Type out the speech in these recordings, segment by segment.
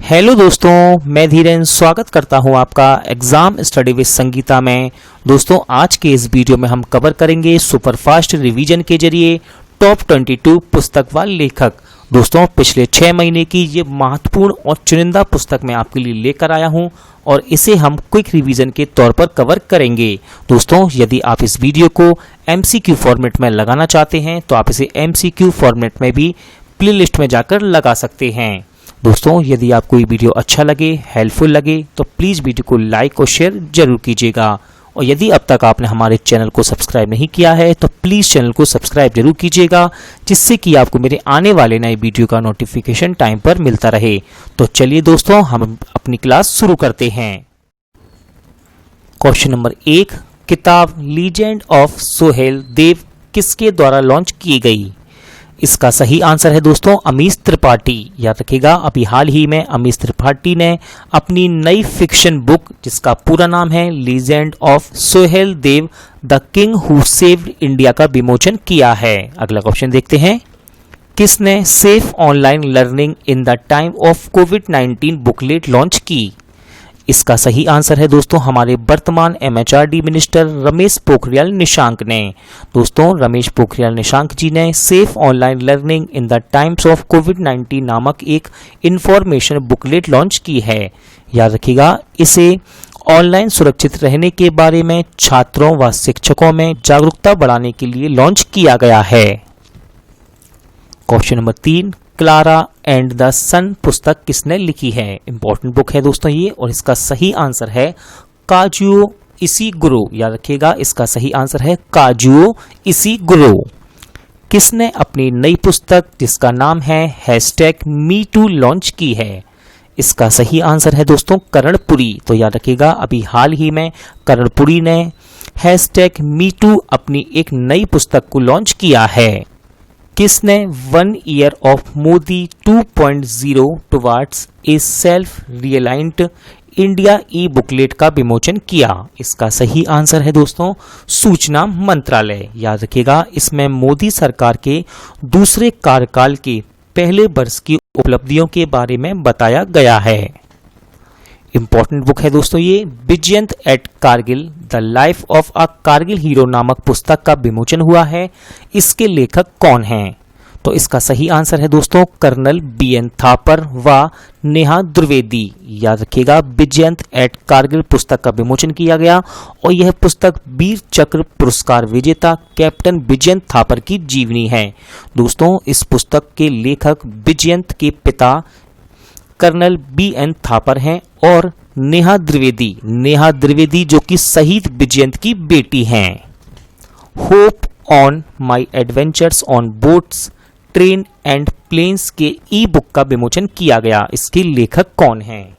Hello दोस्तों, मैं धीरेन स्वागत करता हूं आपका एग्जाम स्टडी विद संगीता में। दोस्तों, आज के इस वीडियो में हम कवर करेंगे सुपरफास्ट रिवीजन के जरिए टॉप 22 पुस्तक व लेखक। दोस्तों, पिछले 6 महीने की ये महत्वपूर्ण और चुनिंदा पुस्तक मैं आपके लिए लेकर आया हूं और इसे हम क्विक रिवीजन के तौर पर कवर करेंगे। दोस्तों, यदि आप इस वीडियो को MCQ फॉर्मेट में लगाना चाहते हैं तो आप इसे MCQ फॉर्मेट में भी प्लेलिस्ट में जाकर लगा सकते हैं। दोस्तों, यदि आपको ये वीडियो अच्छा लगे, हेल्पफुल लगे तो प्लीज़ वीडियो को लाइक और शेयर जरूर कीजिएगा। और यदि अब तक आपने हमारे चैनल को सब्सक्राइब नहीं किया है तो प्लीज़ चैनल को सब्सक्राइब जरूर कीजिएगा, जिससे कि आपको मेरे आने वाले नए वीडियो का नोटिफिकेशन टाइम पर मिलता रहे। तो चलिए दोस्तों, हम अपनी क्लास शुरू करते हैं। क्वेश्चन नंबर 1, किताब लीजेंड ऑफ सोहेल देव किसके द्वारा लॉन्च की गई? इसका सही आंसर है दोस्तों अमीश त्रिपाठी। याद रखिएगा, अभी हाल ही में अमीश त्रिपाठी ने अपनी नई फिक्शन बुक, जिसका पूरा नाम है legend of Suheldev the king who saved India, का विमोचन किया है। अगला क्वेश्चन देखते हैं। किसने safe online learning in the time of कोविड-19 बुकलेट लॉन्च की? इसका सही आंसर है दोस्तों हमारे वर्तमान MHRD मिनिस्टर रमेश पोखरियाल निशंक ने। दोस्तों, रमेश पोखरियाल निशंक जी ने safe online learning in the times of कोविड-19 नामक एक इंफॉर्मेशन बुकलेट लॉन्च की है। याद रखिएगा, इसे ऑनलाइन सुरक्षित रहने के बारे में छात्रों व शिक्षकों में जागरूकता बढ़ाने के लिए लॉन्च किया गया है। Question number 3, Clara and the sun पुस्तक किसने लिखी है? इंपॉर्टेंट बुक है दोस्तों ये, और इसका सही आंसर है काजुओ इशिगुरो। याद रखिएगा, इसका सही आंसर है काजुओ इशिगुरो। किसने अपनी नई पुस्तक, जिसका नाम है #MeToo, लॉन्च की है? इसका सही आंसर है दोस्तों कर्णपुरी। तो याद रखिएगा, अभी हाल ही में कर्णपुरी ने #MeToo अपनी एक नई पुस्तक को लॉन्च किया है। किसने 1 year of Modi 2.0 towards a self reliant India e booklet का विमोचन किया? इसका सही आंसर है दोस्तों सूचना मंत्रालय। याद रखिएगा, इसमें मोदी सरकार के दूसरे कार्यकाल के पहले वर्ष की उपलब्धियों के बारे में बताया गया है। इंपॉर्टेंट बुक है दोस्तों ये। Vijyant at Kargil the life of a Kargil hero नामक पुस्तक का विमोचन हुआ है। इसके लेखक कौन हैं? तो इसका सही आंसर है दोस्तों कर्नल BN थापर व नेहा द्विवेदी। याद रखिएगा, विजयंत एट कारगिल पुस्तक का विमोचन किया गया और यह पुस्तक वीर चक्र पुरस्कार विजेता कैप्टन विजयंत थापर की जीवनी है। दोस्तों, इस पुस्तक के लेखक विजयंत के पिता कर्नल BN थापर हैं और नेहा द्विवेदी जो कि शहीद विजयंत की बेटी हैं। Hope on my adventures on boats train and planes के ई बुक का विमोचन किया गया। इसके लेखक कौन हैं?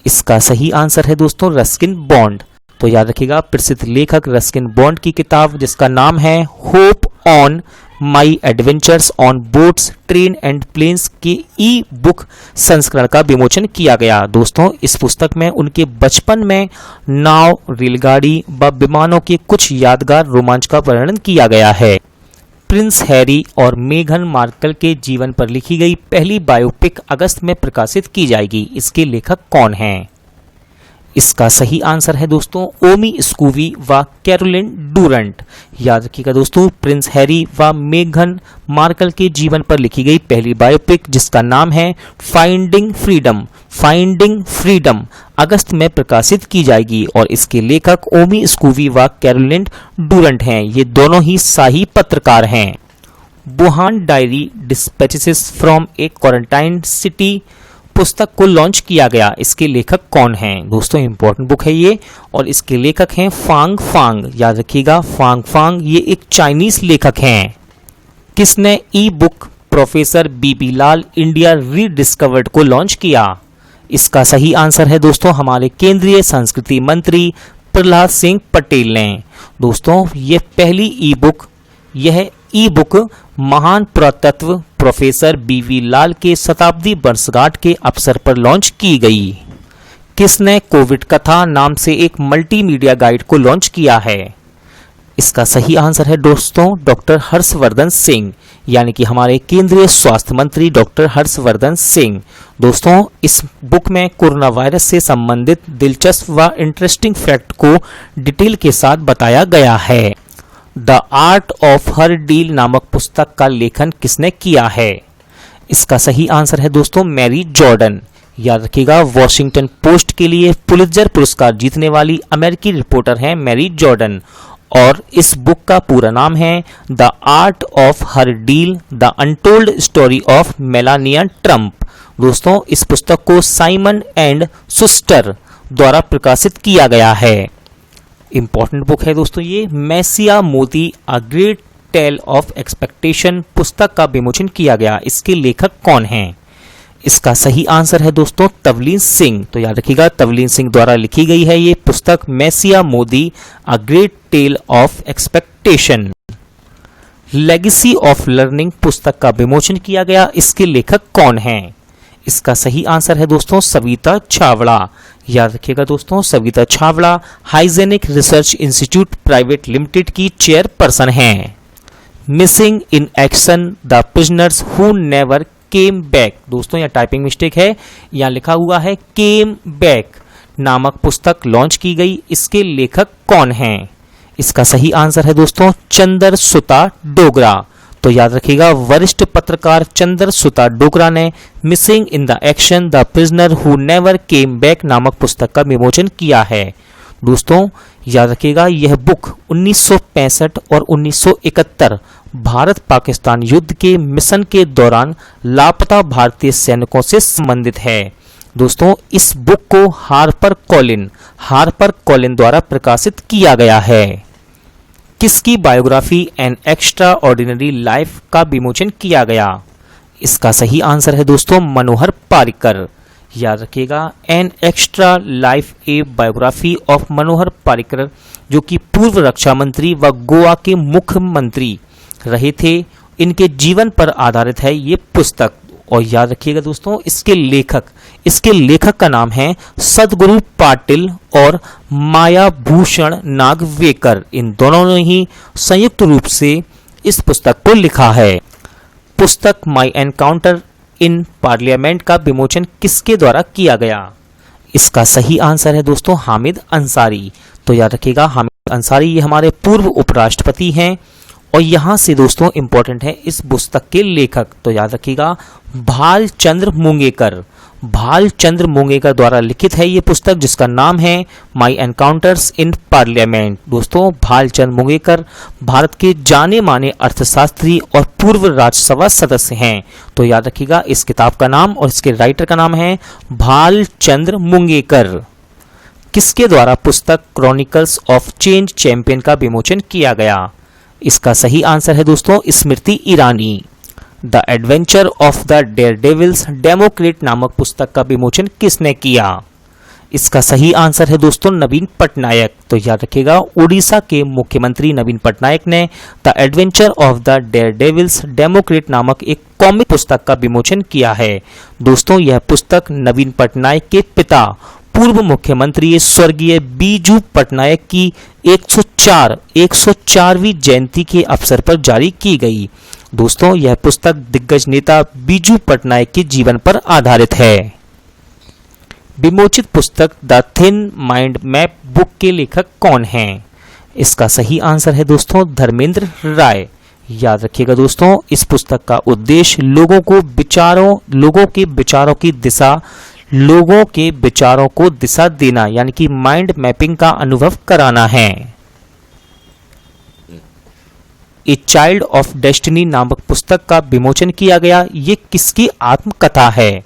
इसका सही आंसर है दोस्तों रस्किन बॉन्ड। तो याद रखिएगा, प्रसिद्ध लेखक रस्किन बॉन्ड की किताब, जिसका नाम है hope on my adventures on boats train and planes के ई बुक संस्करण का विमोचन किया गया। दोस्तों, इस पुस्तक में उनके बचपन में नाव, रेलगाड़ी व विमानों के कुछ यादगार रोमांच का वर्णन किया गया है। प्रिंस हैरी और मेघन मार्कल के जीवन पर लिखी गई पहली बायोपिक अगस्त में प्रकाशित की जाएगी। इसके लेखक कौन हैं? इसका सही आंसर है दोस्तों ओमी स्कूवी व कैरोलिन डूरंट। याद रखिएगा दोस्तों, प्रिंस हैरी व मेघन मार्कल के जीवन पर लिखी गई पहली बायोपिक, जिसका नाम है फाइंडिंग फ्रीडम, अगस्त में प्रकाशित की जाएगी और इसके लेखक ओमी स्कूवी व कैरोलिन डूरंट हैं। ये दोनों ही शाही पत्रकार हैं। Wuhan diary dispatches from A quarantine city पुस्तक को लॉन्च किया गया। इसके लेखक कौन हैं? दोस्तों, इंपॉर्टेंट बुक है ये और इसके लेखक हैं फांग। याद रखिएगा, फांग ये एक चाइनीज लेखक हैं। किसने ई बुक प्रोफेसर BB लाल इंडिया रीडिस्कवर्ड को लॉन्च किया? इसका सही आंसर है दोस्तों हमारे केंद्रीय संस्कृति मंत्री प्रहलाद सिंह पटेल ने। दोस्तों, ये पहली ई बुक महान पुरातत्व प्रोफेसर BV लाल के शताब्दी वर्षगांठ के अवसर पर लॉन्च की गई। किसने कोविड कथा नाम से एक मल्टीमीडिया गाइड को लॉन्च किया है? इसका सही आंसर है दोस्तों डॉक्टर हर्षवर्धन सिंह, यानी कि हमारे केंद्रीय स्वास्थ्य मंत्री डॉक्टर हर्षवर्धन सिंह। दोस्तों इस बुक में कोरोना वायरस से संबंधित दिलचस्प व इंटरेस्टिंग फैक्ट को डिटेल के साथ बताया गया है। The art of her deal नामक पुस्तक का लेखन किसने किया है? इसका सही आंसर है दोस्तों मैरी जॉर्डन। याद रखिएगा, वॉशिंगटन पोस्ट के लिए पुलित्जर पुरस्कार जीतने वाली अमेरिकी रिपोर्टर हैं मैरी जॉर्डन, और इस बुक का पूरा नाम है the art of her deal, the untold story of Melania Trump. दोस्तों इस पुस्तक को साइमन एंड शुस्टर द्वारा प्रकाशित किया गया है। इंपॉर्टेंट बुक है दोस्तों ये। मैसिया मोती a great tale of expectation पुस्तक का विमोचन किया गया, इसके लेखक कौन हैं? इसका सही आंसर है दोस्तों तवलीन सिंह। तो याद रखिएगा, तवलीन सिंह द्वारा लिखी गई है ये पुस्तक messiah Modi a great tale of expectation. Legacy of learning पुस्तक का विमोचन किया गया, इसके लेखक कौन हैं? इसका सही आंसर है दोस्तों सविता छावड़ा। याद रखिएगा दोस्तों, Savita Chhawra hygienic research institute private limited की चेयरपर्सन हैं। Missing in action the prisoners who never came back. दोस्तों यह टाइपिंग मिस्टेक है, यहाँ लिखा हुआ है केम बैक नामक पुस्तक लॉन्च की गई, इसके लेखक कौन हैं? इसका सही आंसर है दोस्तों चंद्रसुता डोगरा। तो याद रखिएगा, वरिष्ठ पत्रकार चंद्रसुता डोगरा ने missing in the action the prisoner who never came back नामक पुस्तक का विमोचन किया है। दोस्तों याद रखिएगा, यह बुक 1965 और 1971 भारत पाकिस्तान युद्ध के मिशन के दौरान लापता भारतीय सैनिकों से संबंधित है। दोस्तों इस बुक को हार्पर कॉलिन द्वारा प्रकाशित किया गया है। किसकी biography an extra ordinary life का विमोचन किया गया? इसका सही आंसर है दोस्तों मनोहर पारिकर। याद रखिएगा, an extra life a biography of Manohar Parrikar, जो कि पूर्व रक्षा मंत्री व गोवा के मुख्यमंत्री रहे थे, इनके जीवन पर आधारित है ये पुस्तक। और याद रखिएगा दोस्तों, इसके लेखक का नाम है सदगुरु पाटिल और मायाभूषण नागवेकर। इन दोनों ने ही संयुक्त रूप से इस पुस्तक को लिखा है। पुस्तक माई एनकाउंटर इन पार्लियामेंट का विमोचन किसके द्वारा किया गया? इसका सही आंसर है दोस्तों हामिद अंसारी। तो याद रखिएगा, हामिद अंसारी ये हमारे पूर्व उपराष्ट्रपति हैं। और यहाँ से दोस्तों इंपॉर्टेंट है इस पुस्तक के लेखक। तो याद रखिएगा, भालचंद्र मुंगेकर द्वारा लिखित है ये पुस्तक, जिसका नाम है माई एनकाउंटर्स इन पार्लियामेंट। दोस्तों भालचंद्र मुंगेकर भारत के जाने माने अर्थशास्त्री और पूर्व राज्यसभा सदस्य हैं। तो याद रखिएगा, इस किताब का नाम और इसके राइटर का नाम है भालचंद्र मुंगेकर। किसके द्वारा पुस्तक क्रॉनिकल्स ऑफ चेंज चैंपियन का विमोचन किया गया? इसका सही आंसर है दोस्तों Smriti Irani. The adventure of the daredevils democrat नामक पुस्तक का विमोचन किसने किया? इसका सही आंसर है दोस्तों नवीन पटनायक। तो याद रखिएगा, उड़ीसा के मुख्यमंत्री नवीन पटनायक ने the adventure of the daredevils democrat नामक एक कॉमिक पुस्तक का विमोचन किया है। दोस्तों यह पुस्तक नवीन पटनायक के पिता पूर्व मुख्यमंत्री स्वर्गीय बीजू पटनायक की 104वीं जयंती के अवसर पर जारी की गई। दोस्तों यह पुस्तक दिग्गज नेता बीजू पटनायक के जीवन पर आधारित है। विमोचित पुस्तक the thin mind map book के लेखक कौन हैं? इसका सही आंसर है दोस्तों धर्मेंद्र राय। याद रखिएगा दोस्तों, इस पुस्तक का उद्देश्य लोगों के विचारों को दिशा देना, यानी कि माइंड मैपिंग का अनुभव कराना है। ए चाइल्ड ऑफ डेस्टिनी नामक पुस्तक का विमोचन किया गया, ये किसकी आत्मकथा है?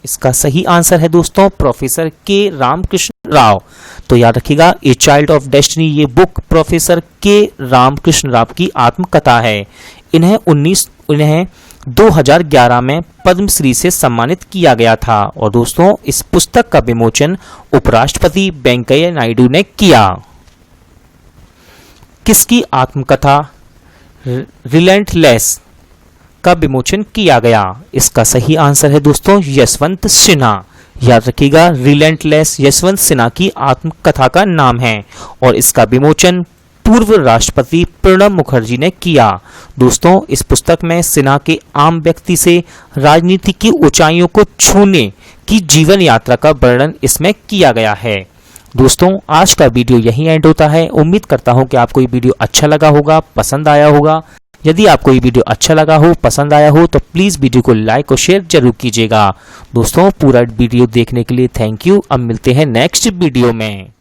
इसका सही आंसर है दोस्तों प्रोफेसर के रामकृष्ण राव। तो याद रखिएगा, ए चाइल्ड ऑफ डेस्टिनी ये बुक प्रोफेसर के रामकृष्ण राव की आत्मकथा है। इन्हें 2011 में पद्मश्री से सम्मानित किया गया था। और दोस्तों इस पुस्तक का विमोचन उपराष्ट्रपति वेंकैया नायडू ने किया। किसकी आत्मकथा रिलेंटलेस का विमोचन किया गया? इसका सही आंसर है दोस्तों यशवंत सिन्हा। याद रखिएगा, रिलेंटलेस यशवंत सिन्हा की आत्मकथा का नाम है और इसका विमोचन पूर्व राष्ट्रपति प्रणब मुखर्जी ने किया। दोस्तों, इस पुस्तक में सिन्हा के आम व्यक्ति से राजनीति की ऊंचाइयों को छूने की जीवन यात्रा का वर्णन इसमें किया गया है। दोस्तों, आज का वीडियो यहीं एंड होता है। उम्मीद करता हूं कि आपको ये वीडियो अच्छा लगा होगा, पसंद आया होगा। यदि आपको ये वीडियो अच्छा लगा हो, पसंद आया हो, तो प्लीज़ वीडियो को लाइक और शेयर जरूर कीजिएगा। दोस्तों, पूरा वीडियो देखने के लिए थैंक यू। अब मिलते हैं नेक्स्ट वीडियो में।